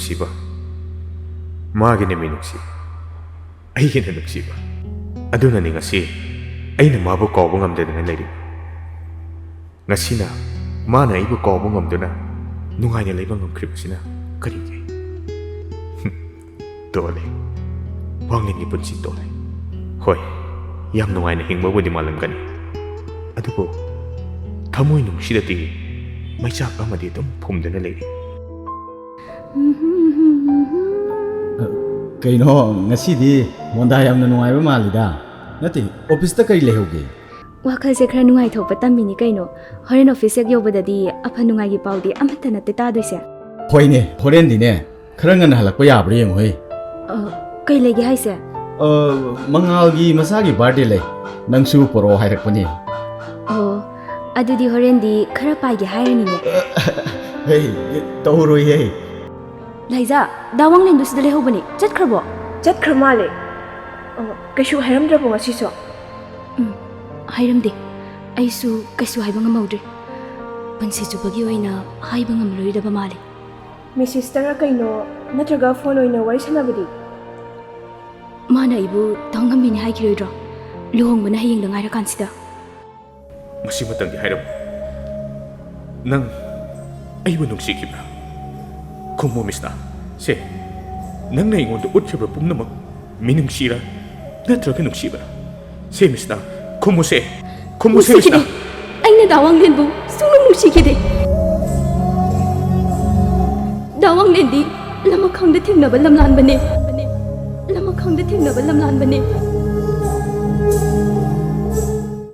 ꯅꯨꯡꯁꯤꯕ ꯃꯥꯒꯤꯅ ꯃꯤ ꯅꯨꯡꯁꯤ ꯑꯩꯒꯤꯅ ꯅꯨꯡꯁꯤꯕ ꯑꯗꯨꯅꯅꯤ ꯉꯁꯤ ꯑꯩꯅ ꯃꯥꯕꯨ ꯀꯥꯎꯕ ꯉꯝꯗꯗꯅ ꯂꯩꯔꯤꯕ ꯉꯁꯤꯅ ꯃꯥꯅ ꯑꯩꯕꯨ ꯀꯥꯎꯕ ꯉꯝꯗꯨꯅ ꯅꯨꯡꯉꯥꯏꯅ ꯂꯩꯕ ꯉꯝꯈ꯭ꯔꯤꯕꯁꯤꯅ ꯀꯔꯤꯒꯤ ꯇꯣꯜꯂꯦ ꯋꯥꯡꯂꯦꯟꯒꯤ ꯄꯨꯟꯁꯤ ꯇꯣꯜꯂꯦ ꯍꯣꯏ ꯌꯥꯝ ꯅꯨꯡꯉꯥꯏꯅ ꯍꯤꯡꯕꯕꯨꯗꯤ ꯃꯥꯜꯂꯝꯒꯅꯤ ꯑꯗꯨꯕꯨ ꯊꯃꯣꯏ ꯅꯨꯡꯁꯤꯗꯗꯤ ꯃꯩꯆꯥꯛ ꯑꯃꯗꯤ ꯑꯗꯨꯝ ꯐꯨꯝꯗꯨꯅ ꯂꯩꯔꯤ ꯀꯩꯅꯣ ꯉꯁꯤꯗꯤ ꯃꯣꯟꯗꯥ ꯌꯥꯝꯅ ꯅꯨꯡꯉꯥꯏꯕ ꯃꯥꯜꯂꯤꯗ ꯅꯠꯇꯦ ꯑꯣꯐꯤꯁꯇ ꯀꯔꯤ ꯂꯩꯍꯧꯒꯦ ꯋꯥꯈꯜꯁꯦ ꯈꯔ ꯅꯨꯡꯉꯥꯏꯊꯣꯛꯄ ꯇꯝꯃꯤꯅꯤ ꯀꯩꯅꯣ ꯍꯣꯔꯦꯟ ꯑꯣꯐꯤꯁ ꯍꯦꯛ ꯌꯧꯕꯗꯗꯤ ꯑꯐ ꯅꯨꯡꯉꯥꯏꯒꯤ ꯄꯥꯎꯗꯤ ꯑꯃꯠꯇ ꯅꯠꯇꯦ ꯇꯥꯗꯣꯏꯁꯦ ꯍꯣꯏꯅꯦ ꯍꯣꯔꯦꯟꯗꯤꯅꯦ ꯈꯔ ꯉꯟꯅ ꯍꯜꯂꯛꯄ ꯌꯥꯕ꯭ꯔꯥ ꯌꯦꯡꯉꯨꯍꯦ ꯀꯩ ꯂꯩꯒꯦ ꯍꯥꯏꯁꯦ ꯃꯉꯥꯜꯒꯤ ꯃꯁꯥꯒꯤ ꯕꯥꯔꯗꯦ ꯂꯩ ꯅꯪꯁꯨ ꯄꯣꯔꯛꯑꯣ ꯍꯥꯏꯔꯛꯄꯅꯤ ꯑꯣ ꯑꯗꯨꯗꯤ ꯍꯣꯔꯦꯟꯗꯤ ꯈꯔ ꯄꯥꯏꯒꯦ ꯍꯥꯏꯔꯅꯤꯅꯦ ꯍꯦ ꯇꯧꯔꯣꯏꯍꯦ ꯂꯥꯏꯖꯥ ꯗꯥꯋꯥꯡꯂꯦꯟꯗꯨ ꯁꯤꯗ ꯂꯩꯍꯧꯕꯅꯤ ꯆꯠꯈ꯭ꯔꯕꯣ ꯆꯠꯈ꯭ꯔ ꯃꯥꯜꯂꯦ ꯀꯩꯁꯨ ꯍꯥꯏꯔꯝꯗ꯭ꯔꯕꯣ ꯉꯁꯤꯁꯨ ꯍꯥꯏꯔꯝꯗꯦ ꯑꯩꯁꯨ ꯀꯩꯁꯨ ꯍꯥꯏꯕ ꯉꯝꯍꯧꯗ꯭ꯔꯦ ꯄꯨꯟꯁꯤ ꯆꯨꯞꯄꯒꯤ ꯑꯣꯏꯅ ꯍꯥꯏꯕ ꯉꯝꯂꯣꯏꯗꯕ ꯃꯥꯜꯂꯤ ꯃꯦꯁꯦꯖꯇꯔ ꯀꯩꯅꯣ ꯅꯠꯇ꯭ꯔꯒ ꯐꯣꯟ ꯑꯣꯏꯅ ꯋꯥꯔꯤ ꯁꯥꯟꯅꯕꯗꯤ ꯃꯥꯅ ꯑꯩꯕꯨ ꯇꯧꯉꯝꯃꯤꯅꯤ ꯍꯥꯏꯈꯤꯔꯣꯏꯗ꯭ꯔꯣ ꯂꯨꯍꯣꯡꯕꯅ ꯍꯌꯦꯡꯗ ꯉꯥꯏꯔꯀꯥꯟꯁꯤꯗ ꯃꯁꯤꯃꯇꯪꯗꯤ ꯍꯥꯏꯔꯝꯃꯨ ꯅꯪ ꯑꯩꯕꯨ ꯅꯨꯡꯁꯤꯈꯤꯕ꯭ꯔꯥ ꯈꯨꯝꯃꯨ ꯃꯤꯁꯅꯥ ꯁꯦ ꯅꯪꯅ ꯑꯩꯉꯣꯟꯗ ꯎꯠꯈꯤꯕ ꯄꯨꯝꯅꯃꯛ ꯃꯤꯅꯨꯡꯁꯤꯔ ꯅꯠꯇ꯭ꯔꯒ ꯅꯨꯡꯁꯤꯕꯔꯥ ꯁꯦ ꯃꯤꯁꯅꯥ ꯈꯨꯝꯃꯨꯁꯦ ꯈꯨꯝꯃꯨꯁꯦ ꯃꯤꯁꯅꯥ ꯑꯩꯅ ꯗꯥꯋꯥꯡꯂꯦꯟꯕꯨ ꯁꯨꯡꯅꯨꯡ ꯅꯨꯡꯁꯤꯈꯤꯗꯦ ꯗꯥꯋꯥꯡꯂꯦꯟꯗꯤ ꯂꯃꯈꯥꯡꯗ ꯊꯦꯡꯅꯕ ꯂꯝꯂꯥꯟꯕꯅꯦ ꯂꯃꯈꯥꯡꯗ ꯊꯦꯡꯅꯕ ꯂꯝꯂꯥꯟꯕꯅꯦ